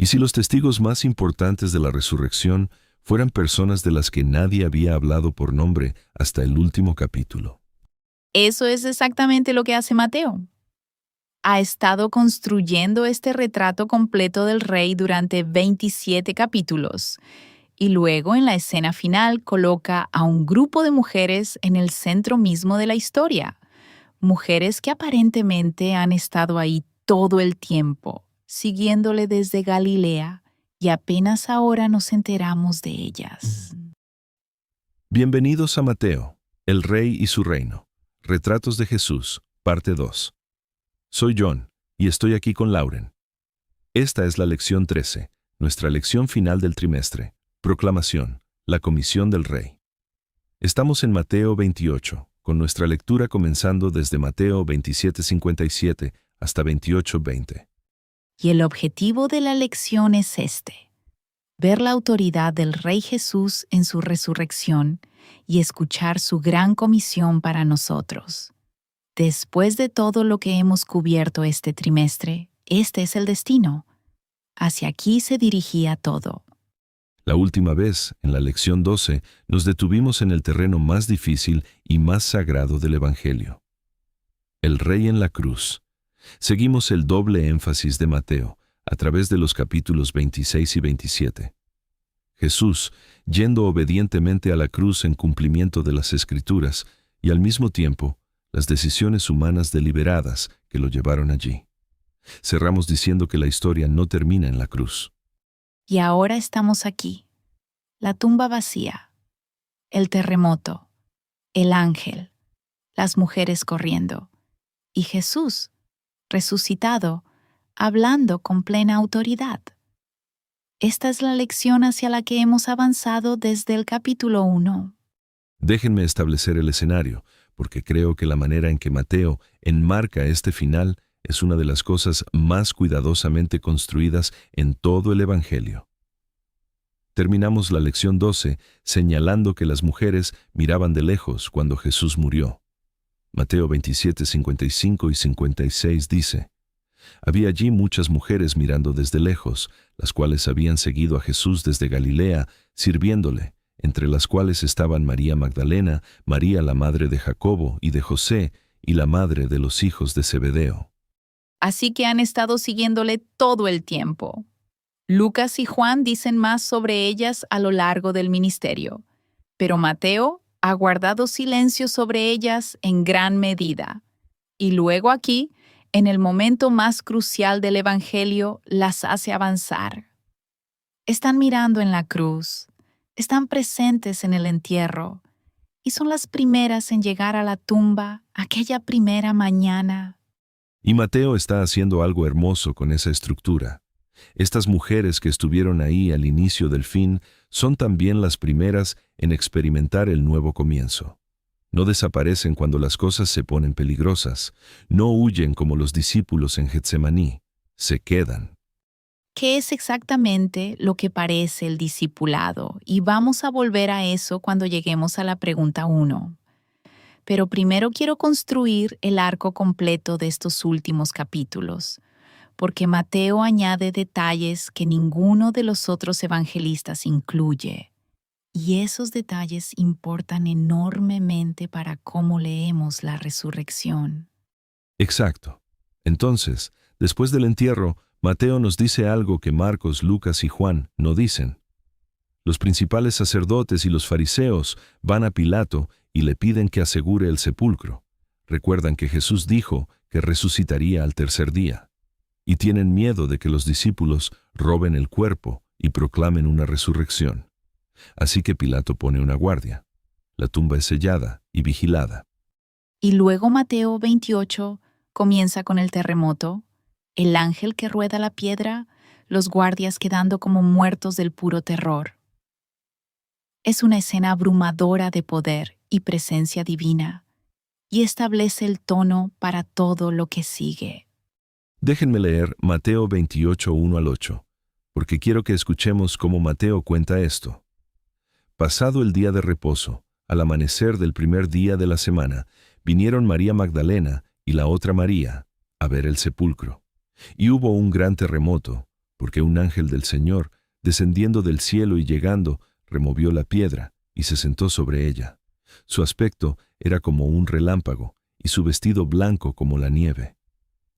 ¿Y si los testigos más importantes de la resurrección fueran personas de las que nadie había hablado por nombre hasta el último capítulo? Eso es exactamente lo que hace Mateo. Ha estado construyendo este retrato completo del rey durante 27 capítulos y luego en la escena final coloca a un grupo de mujeres en el centro mismo de la historia. Mujeres que aparentemente han estado ahí todo el tiempo, siguiéndole desde Galilea, y apenas ahora nos enteramos de ellas. Bienvenidos a Mateo, el Rey y su Reino. Retratos de Jesús, parte 2. Soy John, y estoy aquí con Lauren. Esta es la lección 13, nuestra lección final del trimestre. Proclamación, la comisión del Rey. Estamos en Mateo 28, con nuestra lectura comenzando desde Mateo 27:57 hasta 28:20. Y el objetivo de la lección es este: ver la autoridad del Rey Jesús en su resurrección y escuchar su gran comisión para nosotros. Después de todo lo que hemos cubierto este trimestre, este es el destino. Hacia aquí se dirigía todo. La última vez, en la lección 12, nos detuvimos en el terreno más difícil y más sagrado del Evangelio. El Rey en la cruz. Seguimos el doble énfasis de Mateo, a través de los capítulos 26 y 27. Jesús, yendo obedientemente a la cruz en cumplimiento de las Escrituras, y al mismo tiempo, las decisiones humanas deliberadas que lo llevaron allí. Cerramos diciendo que la historia no termina en la cruz. Y ahora estamos aquí. La tumba vacía, el terremoto, el ángel, las mujeres corriendo, y Jesús, resucitado, hablando con plena autoridad. Esta es la lección hacia la que hemos avanzado desde el capítulo 1. Déjenme establecer el escenario, porque creo que la manera en que Mateo enmarca este final es una de las cosas más cuidadosamente construidas en todo el Evangelio. Terminamos la lección 12 señalando que las mujeres miraban de lejos cuando Jesús murió. Mateo 27:55 y 56 dice: Había allí muchas mujeres mirando desde lejos, las cuales habían seguido a Jesús desde Galilea, sirviéndole, entre las cuales estaban María Magdalena, María la madre de Jacobo y de José, y la madre de los hijos de Zebedeo. Así que han estado siguiéndole todo el tiempo. Lucas y Juan dicen más sobre ellas a lo largo del ministerio, pero Mateo ha guardado silencio sobre ellas en gran medida. Y luego aquí, en el momento más crucial del Evangelio, las hace avanzar. Están mirando en la cruz, están presentes en el entierro, y son las primeras en llegar a la tumba aquella primera mañana. Y Mateo está haciendo algo hermoso con esa estructura. Estas mujeres que estuvieron ahí al inicio del fin son también las primeras en experimentar el nuevo comienzo. No desaparecen cuando las cosas se ponen peligrosas, no huyen como los discípulos en Getsemaní, se quedan. ¿Qué es exactamente lo que parece el discipulado? Y vamos a volver a eso cuando lleguemos a la pregunta 1. Pero primero quiero construir el arco completo de estos últimos capítulos, porque Mateo añade detalles que ninguno de los otros evangelistas incluye. Y esos detalles importan enormemente para cómo leemos la resurrección. Exacto. Entonces, después del entierro, Mateo nos dice algo que Marcos, Lucas y Juan no dicen. Los principales sacerdotes y los fariseos van a Pilato y le piden que asegure el sepulcro. Recuerdan que Jesús dijo que resucitaría al tercer día. Y tienen miedo de que los discípulos roben el cuerpo y proclamen una resurrección. Así que Pilato pone una guardia. La tumba es sellada y vigilada. Y luego Mateo 28 comienza con el terremoto, el ángel que rueda la piedra, los guardias quedando como muertos del puro terror. Es una escena abrumadora de poder y presencia divina, y establece el tono para todo lo que sigue. Déjenme leer Mateo 28, 1 al 8, porque quiero que escuchemos cómo Mateo cuenta esto. Pasado el día de reposo, al amanecer del primer día de la semana, vinieron María Magdalena y la otra María a ver el sepulcro. Y hubo un gran terremoto, porque un ángel del Señor, descendiendo del cielo y llegando, removió la piedra y se sentó sobre ella. Su aspecto era como un relámpago, y su vestido blanco como la nieve.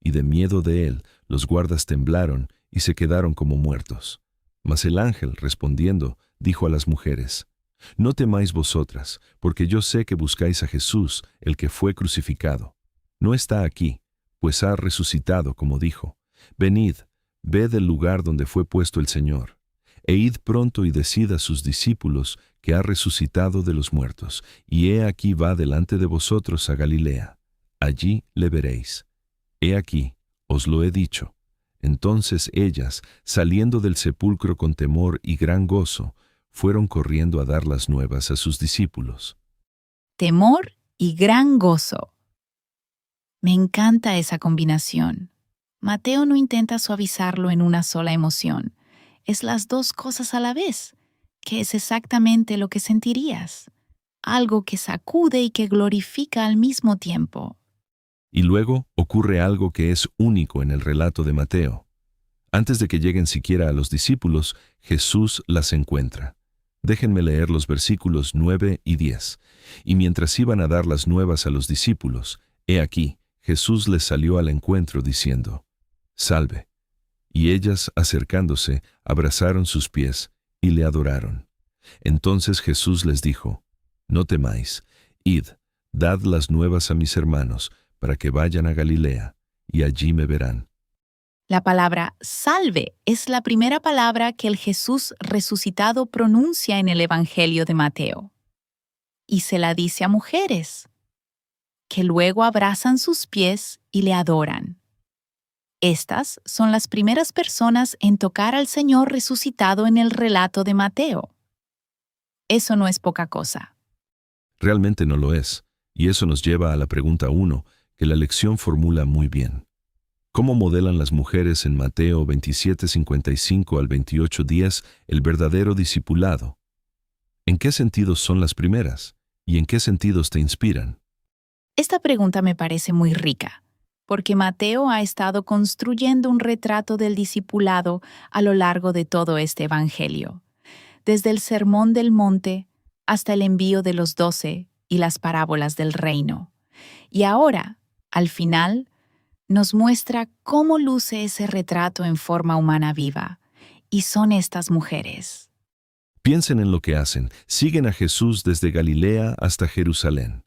Y de miedo de él, los guardas temblaron y se quedaron como muertos. Mas el ángel, respondiendo, dijo a las mujeres: No temáis vosotras, porque yo sé que buscáis a Jesús, el que fue crucificado. No está aquí, pues ha resucitado, como dijo. Venid, ved el lugar donde fue puesto el Señor. E id pronto y decid a sus discípulos que ha resucitado de los muertos, y he aquí va delante de vosotros a Galilea. Allí le veréis. He aquí, os lo he dicho. Entonces ellas, saliendo del sepulcro con temor y gran gozo, fueron corriendo a dar las nuevas a sus discípulos. Temor y gran gozo. Me encanta esa combinación. Mateo no intenta suavizarlo en una sola emoción. Es las dos cosas a la vez, que es exactamente lo que sentirías. Algo que sacude y que glorifica al mismo tiempo. Y luego ocurre algo que es único en el relato de Mateo. Antes de que lleguen siquiera a los discípulos, Jesús las encuentra. Déjenme leer los versículos 9 y 10. Y mientras iban a dar las nuevas a los discípulos, he aquí, Jesús les salió al encuentro diciendo: Salve. Y ellas, acercándose, abrazaron sus pies y le adoraron. Entonces Jesús les dijo: No temáis, id, dad las nuevas a mis hermanos, para que vayan a Galilea, y allí me verán. La palabra salve es la primera palabra que el Jesús resucitado pronuncia en el Evangelio de Mateo. Y se la dice a mujeres, que luego abrazan sus pies y le adoran. Estas son las primeras personas en tocar al Señor resucitado en el relato de Mateo. Eso no es poca cosa. Realmente no lo es, y eso nos lleva a la pregunta 1, que la lección formula muy bien. ¿Cómo modelan las mujeres en Mateo 27:55 al 28:10 el verdadero discipulado? ¿En qué sentidos son las primeras? ¿Y en qué sentidos te inspiran? Esta pregunta me parece muy rica, porque Mateo ha estado construyendo un retrato del discipulado a lo largo de todo este Evangelio, desde el Sermón del Monte hasta el envío de los 12 y las parábolas del reino. Y ahora, al final, nos muestra cómo luce ese retrato en forma humana viva, y son estas mujeres. Piensen en lo que hacen. Siguen a Jesús desde Galilea hasta Jerusalén.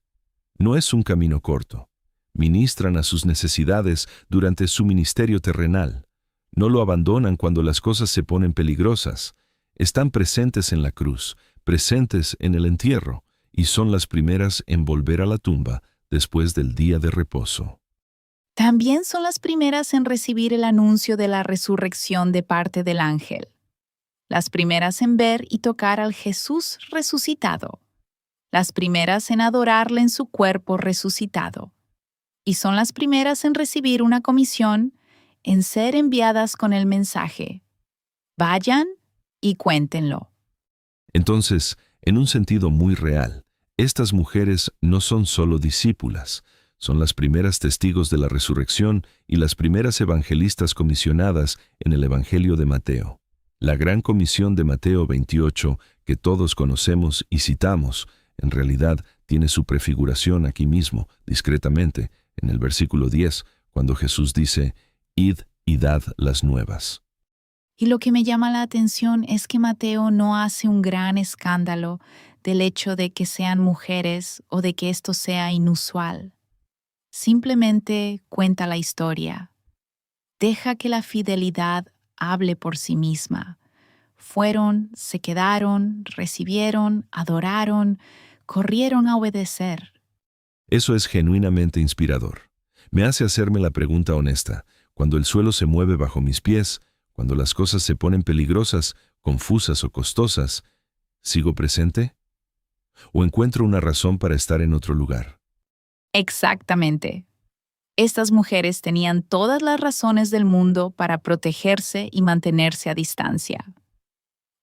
No es un camino corto. Ministran a sus necesidades durante su ministerio terrenal. No lo abandonan cuando las cosas se ponen peligrosas. Están presentes en la cruz, presentes en el entierro, y son las primeras en volver a la tumba después del día de reposo. También son las primeras en recibir el anuncio de la resurrección de parte del ángel. Las primeras en ver y tocar al Jesús resucitado. Las primeras en adorarle en su cuerpo resucitado. Y son las primeras en recibir una comisión, en ser enviadas con el mensaje: vayan y cuéntenlo. Entonces, en un sentido muy real, estas mujeres no son solo discípulas, son las primeras testigos de la resurrección y las primeras evangelistas comisionadas en el Evangelio de Mateo. La gran comisión de Mateo 28, que todos conocemos y citamos, en realidad tiene su prefiguración aquí mismo, discretamente, en el versículo 10, cuando Jesús dice: Id y dad las nuevas. Y lo que me llama la atención es que Mateo no hace un gran escándalo del hecho de que sean mujeres o de que esto sea inusual. Simplemente cuenta la historia. Deja que la fidelidad hable por sí misma. Fueron, se quedaron, recibieron, adoraron, corrieron a obedecer. Eso es genuinamente inspirador. Me hace hacerme la pregunta honesta: cuando el suelo se mueve bajo mis pies, cuando las cosas se ponen peligrosas, confusas o costosas, ¿sigo presente? ¿O encuentro una razón para estar en otro lugar? Exactamente. Estas mujeres tenían todas las razones del mundo para protegerse y mantenerse a distancia.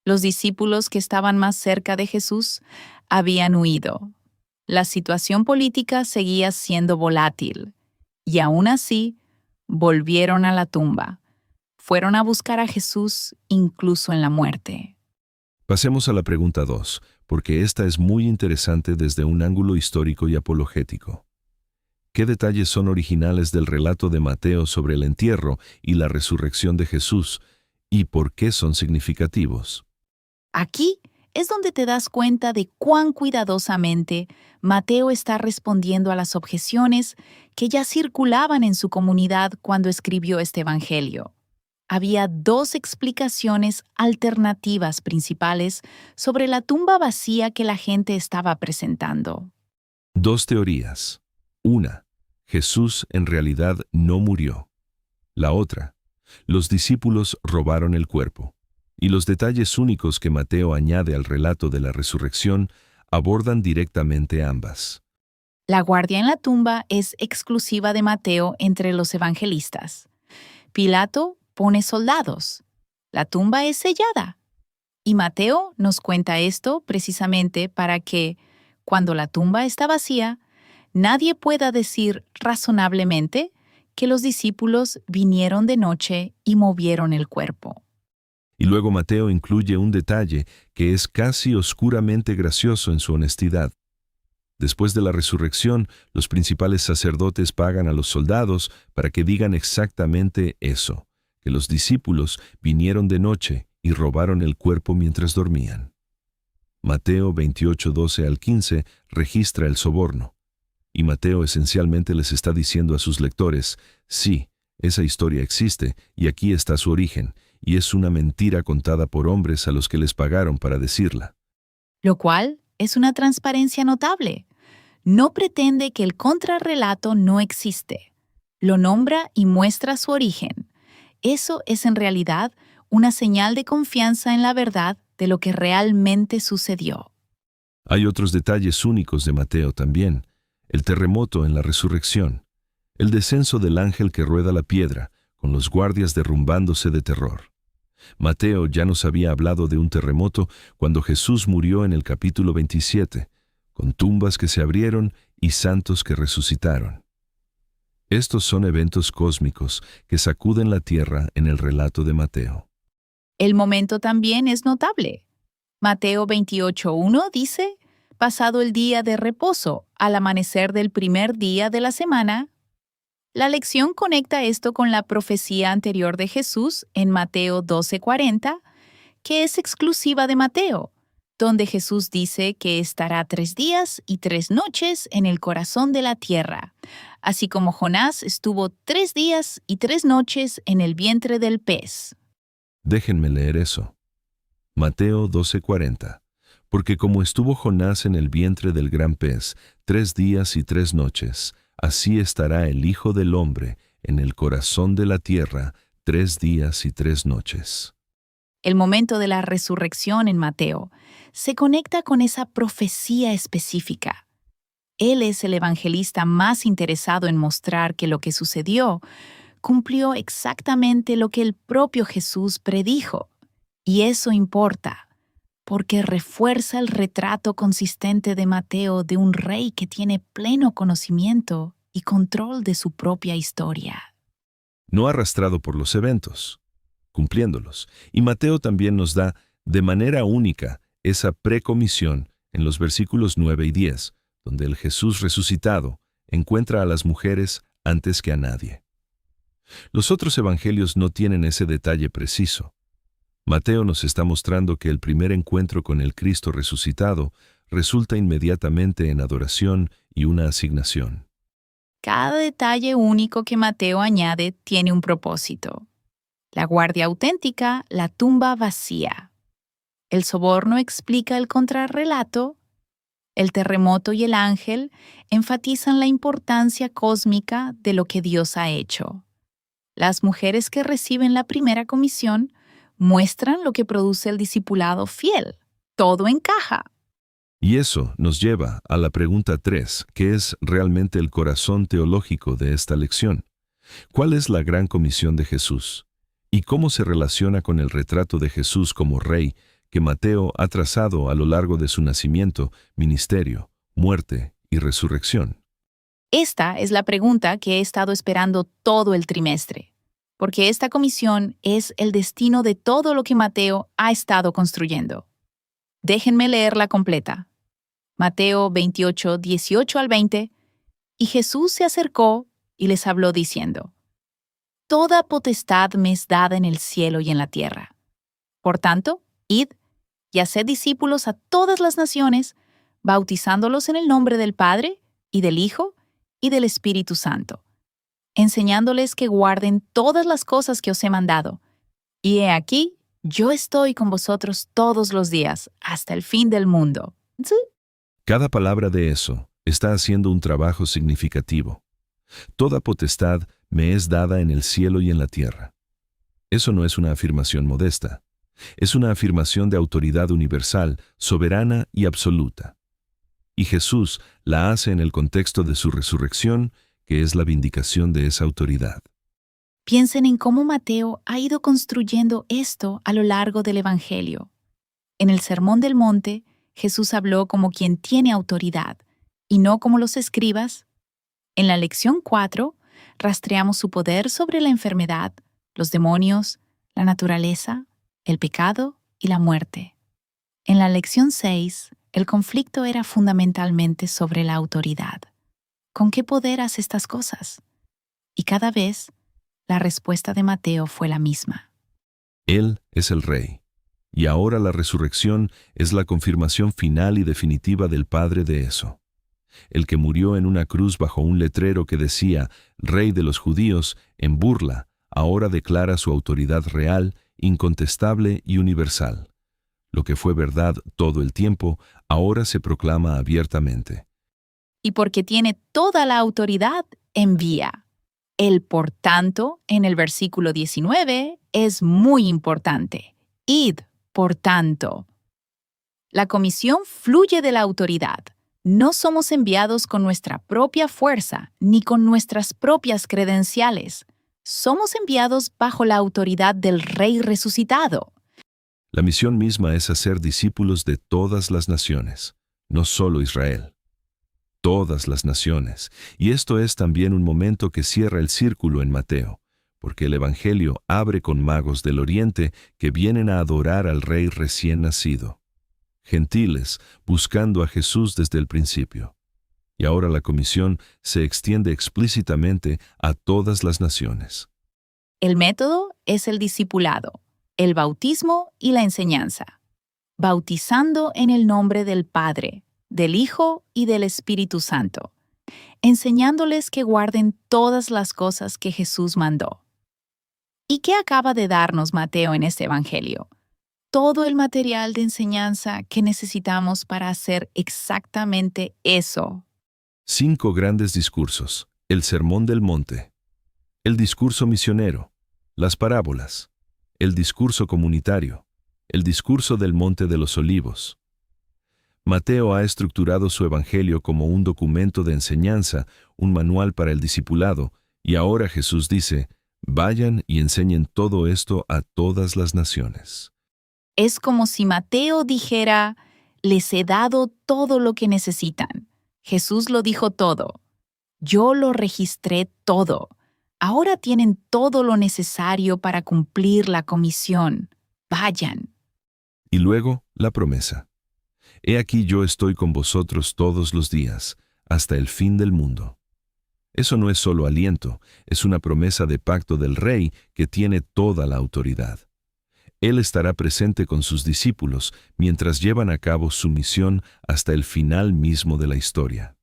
Los discípulos que estaban más cerca de Jesús habían huido. La situación política seguía siendo volátil, y aún así volvieron a la tumba. fueron a buscar a Jesús incluso en la muerte. Pasemos a la pregunta 2, porque esta es muy interesante desde un ángulo histórico y apologético. ¿Qué detalles son originales del relato de Mateo sobre el entierro y la resurrección de Jesús, y por qué son significativos? Aquí es donde te das cuenta de cuán cuidadosamente Mateo está respondiendo a las objeciones que ya circulaban en su comunidad cuando escribió este evangelio. Había dos explicaciones alternativas principales sobre la tumba vacía que la gente estaba presentando. Dos teorías. Una, Jesús en realidad no murió. La otra, los discípulos robaron el cuerpo. Y los detalles únicos que Mateo añade al relato de la resurrección abordan directamente ambas. La guardia en la tumba es exclusiva de Mateo entre los evangelistas. Pilato pone soldados. La tumba es sellada. Y Mateo nos cuenta esto precisamente para que, cuando la tumba está vacía, nadie pueda decir razonablemente que los discípulos vinieron de noche y movieron el cuerpo. Y luego Mateo incluye un detalle que es casi oscuramente gracioso en su honestidad. Después de la resurrección, los principales sacerdotes pagan a los soldados para que digan exactamente eso, que los discípulos vinieron de noche y robaron el cuerpo mientras dormían. Mateo 28, 12 al 15 registra el soborno. Y Mateo esencialmente les está diciendo a sus lectores, sí, esa historia existe y aquí está su origen, y es una mentira contada por hombres a los que les pagaron para decirla. Lo cual es una transparencia notable. No pretende que el contrarrelato no existe. Lo nombra y muestra su origen. Eso es en realidad una señal de confianza en la verdad de lo que realmente sucedió. Hay otros detalles únicos de Mateo también. El terremoto en la resurrección. El descenso del ángel que rueda la piedra, con los guardias derrumbándose de terror. Mateo ya nos había hablado de un terremoto cuando Jesús murió en el capítulo 27, con tumbas que se abrieron y santos que resucitaron. Estos son eventos cósmicos que sacuden la tierra en el relato de Mateo. El momento también es notable. Mateo 28:1 dice, pasado el día de reposo, al amanecer del primer día de la semana. La lección conecta esto con la profecía anterior de Jesús en Mateo 12:40, que es exclusiva de Mateo, donde Jesús dice que estará 3 días y 3 noches en el corazón de la tierra, así como Jonás estuvo 3 días y 3 noches en el vientre del pez. Déjenme leer eso. Mateo 12:40. Porque como estuvo Jonás en el vientre del gran pez 3 días y 3 noches, así estará el Hijo del Hombre en el corazón de la tierra 3 días y 3 noches. El momento de la resurrección en Mateo se conecta con esa profecía específica. Él es el evangelista más interesado en mostrar que lo que sucedió cumplió exactamente lo que el propio Jesús predijo. Y eso importa, porque refuerza el retrato consistente de Mateo de un rey que tiene pleno conocimiento y control de su propia historia. No arrastrado por los eventos, cumpliéndolos. Y Mateo también nos da, de manera única, esa precomisión en los versículos 9 y 10, donde el Jesús resucitado encuentra a las mujeres antes que a nadie. Los otros evangelios no tienen ese detalle preciso. Mateo nos está mostrando que el primer encuentro con el Cristo resucitado resulta inmediatamente en adoración y una asignación. Cada detalle único que Mateo añade tiene un propósito. La guardia auténtica, la tumba vacía. El soborno explica el contrarrelato. El terremoto y el ángel enfatizan la importancia cósmica de lo que Dios ha hecho. Las mujeres que reciben la primera comisión muestran lo que produce el discipulado fiel. Todo encaja. Y eso nos lleva a la pregunta 3, que es realmente el corazón teológico de esta lección. ¿Cuál es la gran comisión de Jesús? ¿Y cómo se relaciona con el retrato de Jesús como rey que Mateo ha trazado a lo largo de su nacimiento, ministerio, muerte y resurrección? Esta es la pregunta que he estado esperando todo el trimestre. porque esta comisión es el destino de todo lo que Mateo ha estado construyendo. Déjenme leerla completa. Mateo 28, 18 al 20. Y Jesús se acercó y les habló diciendo: Toda potestad me es dada en el cielo y en la tierra. Por tanto, id y haced discípulos a todas las naciones, bautizándolos en el nombre del Padre, y del Hijo, y del Espíritu Santo, enseñándoles que guarden todas las cosas que os he mandado. Y he aquí, yo estoy con vosotros todos los días, hasta el fin del mundo. ¿Sí? Cada palabra de eso está haciendo un trabajo significativo. Toda potestad me es dada en el cielo y en la tierra. Eso no es una afirmación modesta. Es una afirmación de autoridad universal, soberana y absoluta. Y Jesús la hace en el contexto de su resurrección, que es la vindicación de esa autoridad. Piensen en cómo Mateo ha ido construyendo esto a lo largo del Evangelio. En el Sermón del Monte, Jesús habló como quien tiene autoridad, y no como los escribas. En la lección 4, rastreamos su poder sobre la enfermedad, los demonios, la naturaleza, el pecado y la muerte. En la lección 6, el conflicto era fundamentalmente sobre la autoridad. ¿Con qué poder hace estas cosas? Y cada vez, la respuesta de Mateo fue la misma. Él es el Rey. Y ahora la resurrección es la confirmación final y definitiva del Padre de eso. El que murió en una cruz bajo un letrero que decía «Rey de los judíos», en burla, ahora declara su autoridad real, incontestable y universal. Lo que fue verdad todo el tiempo, ahora se proclama abiertamente. Y porque tiene toda la autoridad, envía. El por tanto, en el versículo 19, es muy importante. Id, por tanto. La comisión fluye de la autoridad. No somos enviados con nuestra propia fuerza ni con nuestras propias credenciales. Somos enviados bajo la autoridad del Rey resucitado. La misión misma es hacer discípulos de todas las naciones, no solo Israel. Todas las naciones. Y esto es también un momento que cierra el círculo en Mateo, porque el Evangelio abre con magos del Oriente que vienen a adorar al Rey recién nacido. Gentiles, buscando a Jesús desde el principio. Y ahora la comisión se extiende explícitamente a todas las naciones. El método es el discipulado, el bautismo y la enseñanza. Bautizando en el nombre del Padre, del Hijo y del Espíritu Santo, enseñándoles que guarden todas las cosas que Jesús mandó. ¿Y qué acaba de darnos Mateo en este Evangelio? Todo el material de enseñanza que necesitamos para hacer exactamente eso. 5 grandes discursos: el Sermón del Monte, el discurso misionero, las parábolas, el discurso comunitario, el discurso del Monte de los Olivos. Mateo ha estructurado su evangelio como un documento de enseñanza, un manual para el discipulado, y ahora Jesús dice: vayan y enseñen todo esto a todas las naciones. Es como si Mateo dijera: les he dado todo lo que necesitan. Jesús lo dijo todo. Yo lo registré todo. Ahora tienen todo lo necesario para cumplir la comisión. Vayan. Y luego, la promesa. He aquí yo estoy con vosotros todos los días, hasta el fin del mundo. Eso no es solo aliento, es una promesa de pacto del Rey que tiene toda la autoridad. Él estará presente con sus discípulos mientras llevan a cabo su misión hasta el final mismo de la historia.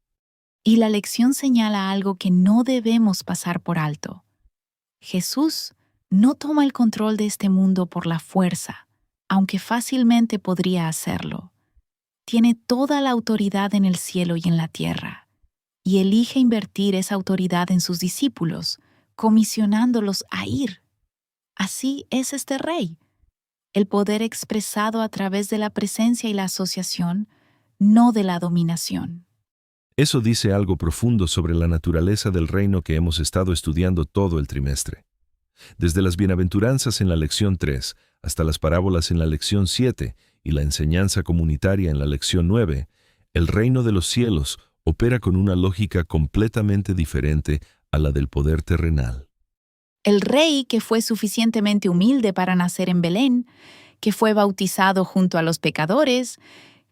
Y la lección señala algo que no debemos pasar por alto. Jesús no toma el control de este mundo por la fuerza, aunque fácilmente podría hacerlo. Tiene toda la autoridad en el cielo y en la tierra, y elige invertir esa autoridad en sus discípulos, comisionándolos a ir. Así es este Rey. El poder expresado a través de la presencia y la asociación, no de la dominación. Eso dice algo profundo sobre la naturaleza del reino que hemos estado estudiando todo el trimestre. Desde las bienaventuranzas en la lección 3 hasta las parábolas en la lección 7 y la enseñanza comunitaria en la lección 9, el reino de los cielos opera con una lógica completamente diferente a la del poder terrenal. El rey que fue suficientemente humilde para nacer en Belén, que fue bautizado junto a los pecadores,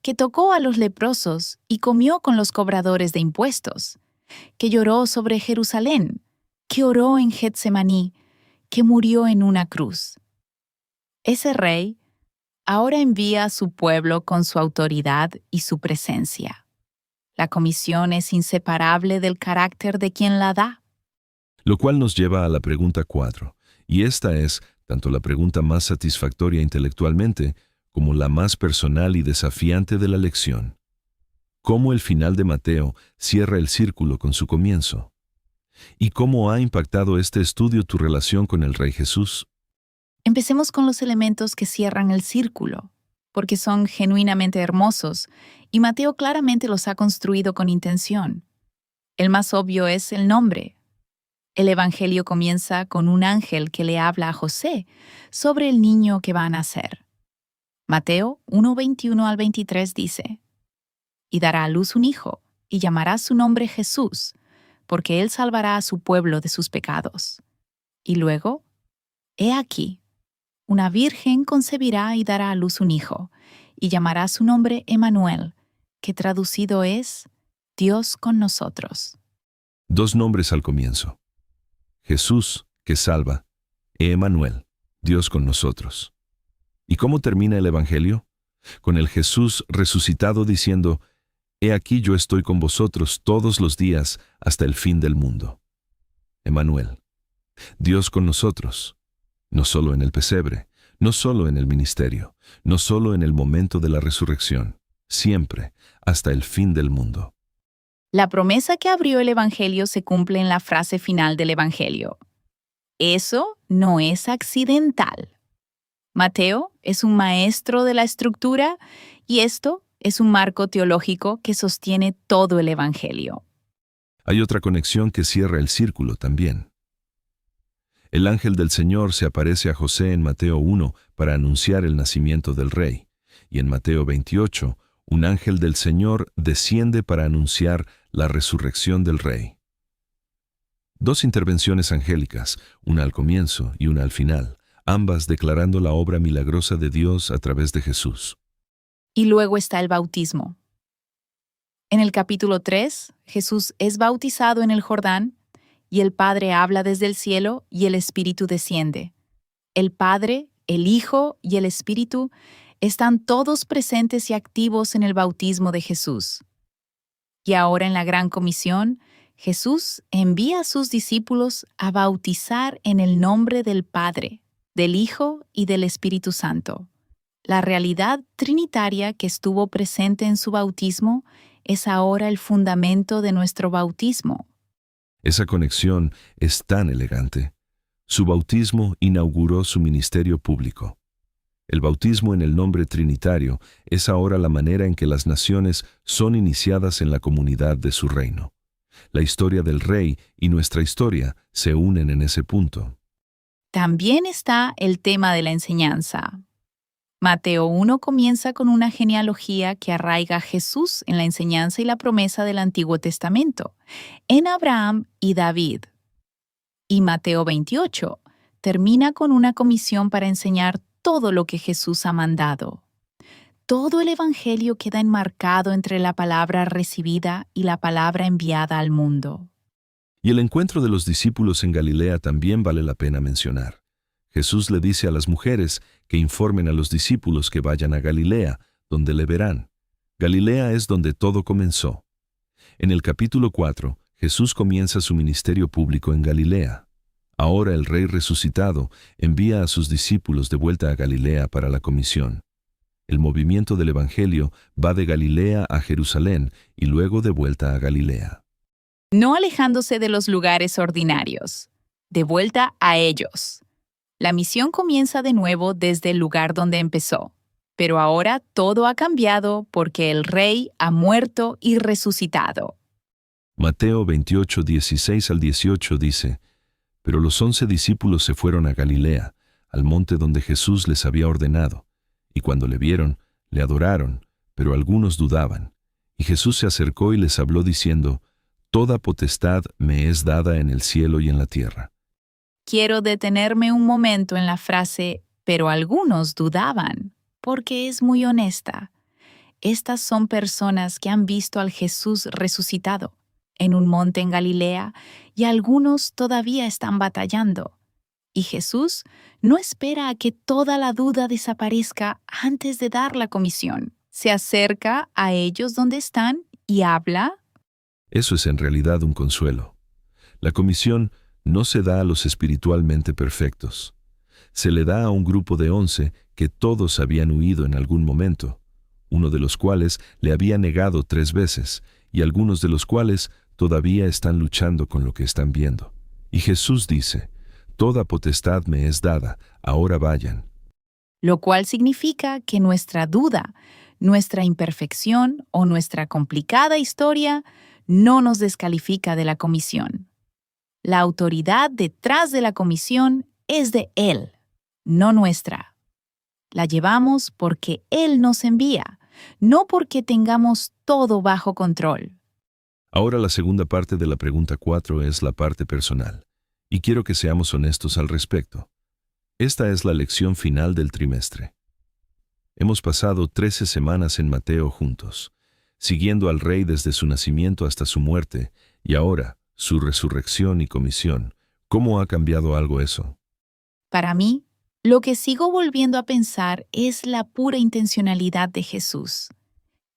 que tocó a los leprosos y comió con los cobradores de impuestos, que lloró sobre Jerusalén, que oró en Getsemaní, que murió en una cruz. Ese rey ahora envía a su pueblo con su autoridad y su presencia. La comisión es inseparable del carácter de quien la da. Lo cual nos lleva a la pregunta 4, y esta es tanto la pregunta más satisfactoria intelectualmente como la más personal y desafiante de la lección. ¿Cómo el final de Mateo cierra el círculo con su comienzo? ¿Y cómo ha impactado este estudio tu relación con el Rey Jesús? Empecemos con los elementos que cierran el círculo, porque son genuinamente hermosos, y Mateo claramente los ha construido con intención. El más obvio es el nombre. El Evangelio comienza con un ángel que le habla a José sobre el niño que va a nacer. Mateo 1:21 al 23 dice: «Y dará a luz un hijo, y llamará su nombre Jesús, porque él salvará a su pueblo de sus pecados». Y luego, «He aquí, una virgen concebirá y dará a luz un hijo, y llamará su nombre Emmanuel», que traducido es Dios con nosotros. Dos nombres al comienzo. Jesús, que salva, e Emmanuel, Dios con nosotros. ¿Y cómo termina el Evangelio? Con el Jesús resucitado diciendo: «He aquí yo estoy con vosotros todos los días hasta el fin del mundo». Emmanuel, Dios con nosotros, no solo en el pesebre, no solo en el ministerio, no solo en el momento de la resurrección, siempre, hasta el fin del mundo. La promesa que abrió el Evangelio se cumple en la frase final del Evangelio. Eso no es accidental. Mateo es un maestro de la estructura y esto es un marco teológico que sostiene todo el Evangelio. Hay otra conexión que cierra el círculo también. El ángel del Señor se aparece a José en Mateo 1 para anunciar el nacimiento del rey, y en Mateo 28, un ángel del Señor desciende para anunciar la resurrección del rey. Dos intervenciones angélicas, una al comienzo y una al final, ambas declarando la obra milagrosa de Dios a través de Jesús. Y luego está el bautismo. En el capítulo 3, Jesús es bautizado en el Jordán, y el Padre habla desde el cielo y el Espíritu desciende. El Padre, el Hijo y el Espíritu están todos presentes y activos en el bautismo de Jesús. Y ahora en la Gran Comisión, Jesús envía a sus discípulos a bautizar en el nombre del Padre, del Hijo y del Espíritu Santo. La realidad trinitaria que estuvo presente en su bautismo es ahora el fundamento de nuestro bautismo. Esa conexión es tan elegante. Su bautismo inauguró su ministerio público. El bautismo en el nombre trinitario es ahora la manera en que las naciones son iniciadas en la comunidad de su reino. La historia del Rey y nuestra historia se unen en ese punto. También está el tema de la enseñanza. Mateo 1 comienza con una genealogía que arraiga a Jesús en la enseñanza y la promesa del Antiguo Testamento, en Abraham y David. Y Mateo 28 termina con una comisión para enseñar todo lo que Jesús ha mandado. Todo el Evangelio queda enmarcado entre la palabra recibida y la palabra enviada al mundo. Y el encuentro de los discípulos en Galilea también vale la pena mencionar. Jesús le dice a las mujeres que informen a los discípulos que vayan a Galilea, donde le verán. Galilea es donde todo comenzó. En el capítulo 4, Jesús comienza su ministerio público en Galilea. Ahora el Rey resucitado envía a sus discípulos de vuelta a Galilea para la comisión. El movimiento del Evangelio va de Galilea a Jerusalén y luego de vuelta a Galilea. No alejándose de los lugares ordinarios, de vuelta a ellos. La misión comienza de nuevo desde el lugar donde empezó, pero ahora todo ha cambiado porque el Rey ha muerto y resucitado. Mateo 28, 16 al 18 dice: «Pero los 11 discípulos se fueron a Galilea, al monte donde Jesús les había ordenado, y cuando le vieron, le adoraron, pero algunos dudaban. Y Jesús se acercó y les habló diciendo: Toda potestad me es dada en el cielo y en la tierra. quiero detenerme un momento en la frase «pero algunos dudaban», porque es muy honesta. Estas son personas que han visto al Jesús resucitado en un monte en Galilea y algunos todavía están batallando. Y Jesús no espera a que toda la duda desaparezca antes de dar la comisión. Se acerca a ellos donde están y habla. Eso es en realidad un consuelo. La comisión no se da a los espiritualmente perfectos. Se le da a un grupo de 11 que todos habían huido en algún momento, uno de los cuales le había negado 3 veces, y algunos de los cuales todavía están luchando con lo que están viendo. Y Jesús dice: «Toda potestad me es dada, ahora vayan». Lo cual significa que nuestra duda, nuestra imperfección o nuestra complicada historia no nos descalifica de la comisión. La autoridad detrás de la comisión es de Él, no nuestra. La llevamos porque Él nos envía, no porque tengamos todo bajo control. Ahora la segunda parte de la pregunta 4 es la parte personal, y quiero que seamos honestos al respecto. Esta es la lección final del trimestre. Hemos pasado 13 semanas en Mateo juntos, siguiendo al Rey desde su nacimiento hasta su muerte, y ahora, su resurrección y comisión. ¿Cómo ha cambiado algo eso? Para mí, lo que sigo volviendo a pensar es la pura intencionalidad de Jesús.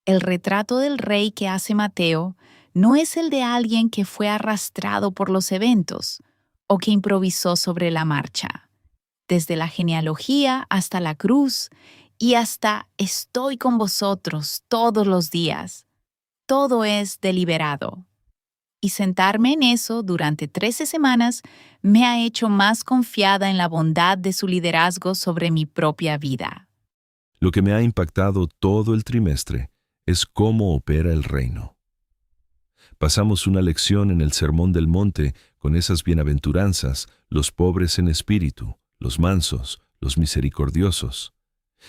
El retrato del Rey que hace Mateo no es el de alguien que fue arrastrado por los eventos o que improvisó sobre la marcha. Desde la genealogía hasta la cruz y hasta «estoy con vosotros todos los días», todo es deliberado. Y sentarme en eso durante 13 semanas me ha hecho más confiada en la bondad de su liderazgo sobre mi propia vida. Lo que me ha impactado todo el trimestre es cómo opera el reino. Pasamos una lección en el Sermón del Monte con esas bienaventuranzas, los pobres en espíritu, los mansos, los misericordiosos.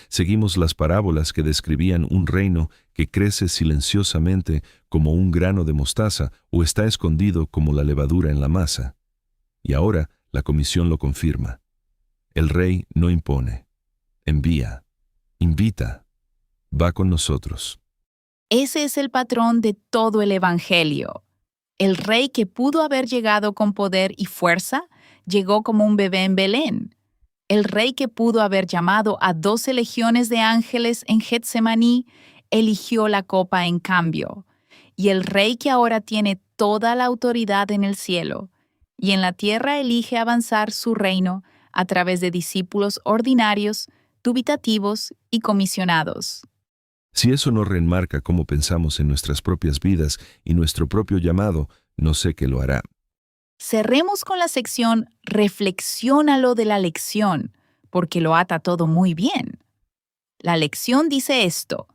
Seguimos las parábolas que describían un reino que crece silenciosamente como un grano de mostaza o está escondido como la levadura en la masa. Y ahora la comisión lo confirma. El Rey no impone, envía, invita, va con nosotros. Ese es el patrón de todo el Evangelio. El Rey que pudo haber llegado con poder y fuerza, llegó como un bebé en Belén. El Rey que pudo haber llamado a 12 legiones de ángeles en Getsemaní, eligió la copa en cambio. Y el Rey que ahora tiene toda la autoridad en el cielo y en la tierra elige avanzar su reino a través de discípulos ordinarios, dubitativos y comisionados. Si eso no reenmarca cómo pensamos en nuestras propias vidas y nuestro propio llamado, no sé qué lo hará. Cerremos con la sección «Reflexiónalo de la lección», porque lo ata todo muy bien. La lección dice esto: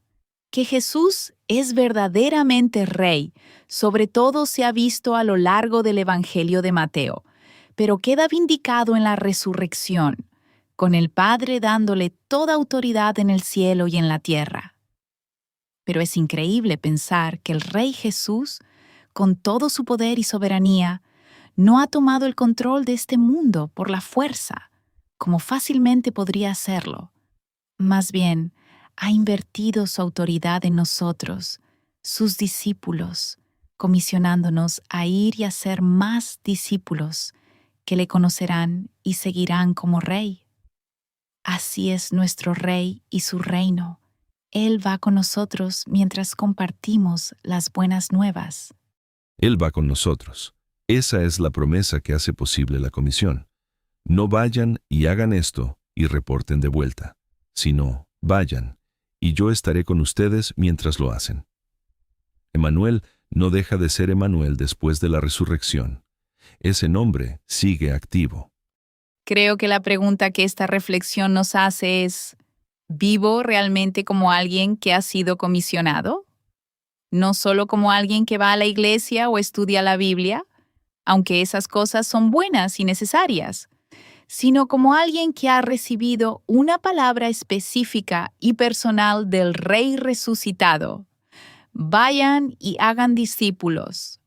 que Jesús es verdaderamente Rey, sobre todo se ha visto a lo largo del Evangelio de Mateo, pero queda vindicado en la resurrección, con el Padre dándole toda autoridad en el cielo y en la tierra. Pero es increíble pensar que el Rey Jesús, con todo su poder y soberanía, no ha tomado el control de este mundo por la fuerza, como fácilmente podría hacerlo. Más bien, ha invertido su autoridad en nosotros, sus discípulos, comisionándonos a ir y a ser más discípulos que le conocerán y seguirán como Rey. Así es nuestro Rey y su reino. Él va con nosotros mientras compartimos las buenas nuevas. Él va con nosotros. Esa es la promesa que hace posible la comisión. No vayan y hagan esto y reporten de vuelta, sino vayan, y yo estaré con ustedes mientras lo hacen. Emmanuel no deja de ser Emmanuel después de la resurrección. Ese nombre sigue activo. Creo que la pregunta que esta reflexión nos hace es: ¿vivo realmente como alguien que ha sido comisionado? No solo como alguien que va a la iglesia o estudia la Biblia, aunque esas cosas son buenas y necesarias, sino como alguien que ha recibido una palabra específica y personal del Rey resucitado. Vayan y hagan discípulos.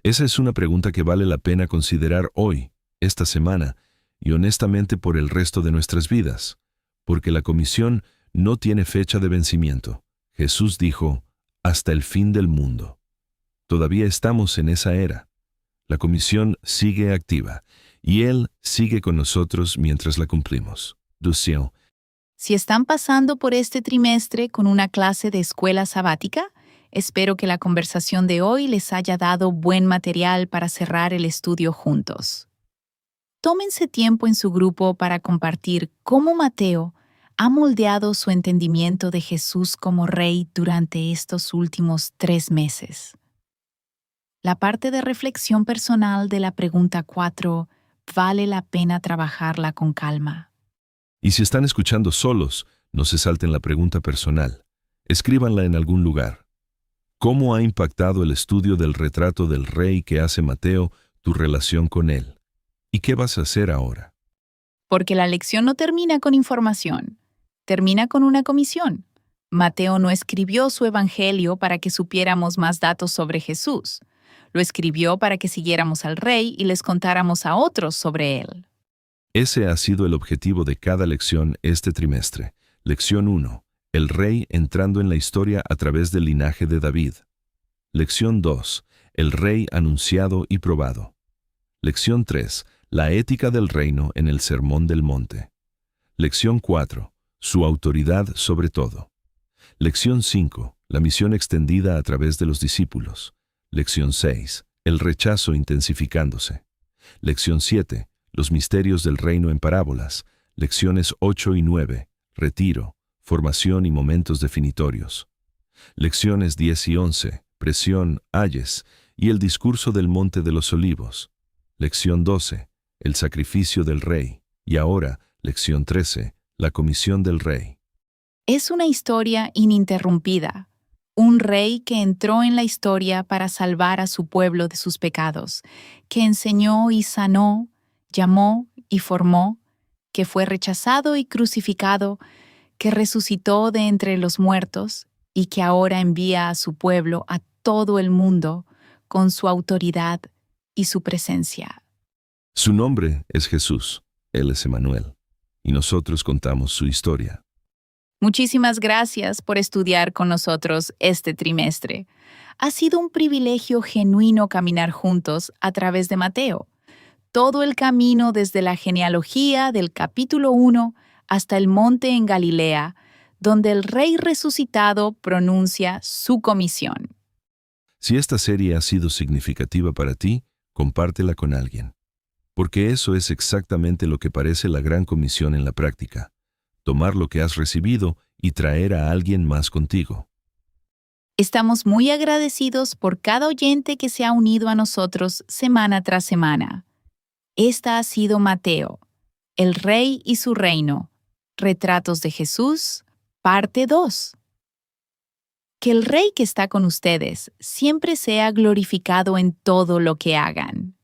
Esa es una pregunta que vale la pena considerar hoy, esta semana, y honestamente por el resto de nuestras vidas, porque la comisión no tiene fecha de vencimiento. Jesús dijo, hasta el fin del mundo. Todavía estamos en esa era. La comisión sigue activa, y Él sigue con nosotros mientras la cumplimos. Lucien. Si están pasando por este trimestre con una clase de escuela sabática, espero que la conversación de hoy les haya dado buen material para cerrar el estudio juntos. Tómense tiempo en su grupo para compartir cómo Mateo ha moldeado su entendimiento de Jesús como Rey durante estos últimos 3 meses. La parte de reflexión personal de la pregunta 4 vale la pena trabajarla con calma. Y si están escuchando solos, no se salten la pregunta personal. Escríbanla en algún lugar. ¿Cómo ha impactado el estudio del retrato del Rey que hace Mateo tu relación con él? ¿Y qué vas a hacer ahora? Porque la lección no termina con información, termina con una comisión. Mateo no escribió su evangelio para que supiéramos más datos sobre Jesús. Lo escribió para que siguiéramos al Rey y les contáramos a otros sobre él. Ese ha sido el objetivo de cada lección este trimestre. Lección 1. El Rey entrando en la historia a través del linaje de David. Lección 2. El Rey anunciado y probado. Lección 3. La ética del reino en el Sermón del Monte. Lección 4. Su autoridad sobre todo. Lección 5. La misión extendida a través de los discípulos. Lección 6. El rechazo intensificándose. Lección 7. Los misterios del reino en parábolas. Lecciones 8 y 9. Retiro, formación y momentos definitorios. Lecciones 10 y 11. Presión, ayes y el discurso del Monte de los Olivos. Lección 12. El sacrificio del Rey. Y ahora, lección 13. La comisión del Rey. Es una historia ininterrumpida. Un rey que entró en la historia para salvar a su pueblo de sus pecados, que enseñó y sanó, llamó y formó, que fue rechazado y crucificado, que resucitó de entre los muertos y que ahora envía a su pueblo a todo el mundo con su autoridad y su presencia. Su nombre es Jesús, Él es Emmanuel, y nosotros contamos su historia. Muchísimas gracias por estudiar con nosotros este trimestre. Ha sido un privilegio genuino caminar juntos a través de Mateo. Todo el camino desde la genealogía del capítulo 1 hasta el monte en Galilea, donde el Rey resucitado pronuncia su comisión. Si esta serie ha sido significativa para ti, compártela con alguien. Porque eso es exactamente lo que parece la gran comisión en la práctica. Tomar lo que has recibido y traer a alguien más contigo. Estamos muy agradecidos por cada oyente que se ha unido a nosotros semana tras semana. Esta ha sido Mateo, el Rey y su reino. Retratos de Jesús, parte 2. Que el Rey que está con ustedes siempre sea glorificado en todo lo que hagan.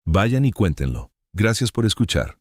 Vayan y cuéntenlo. Gracias por escuchar.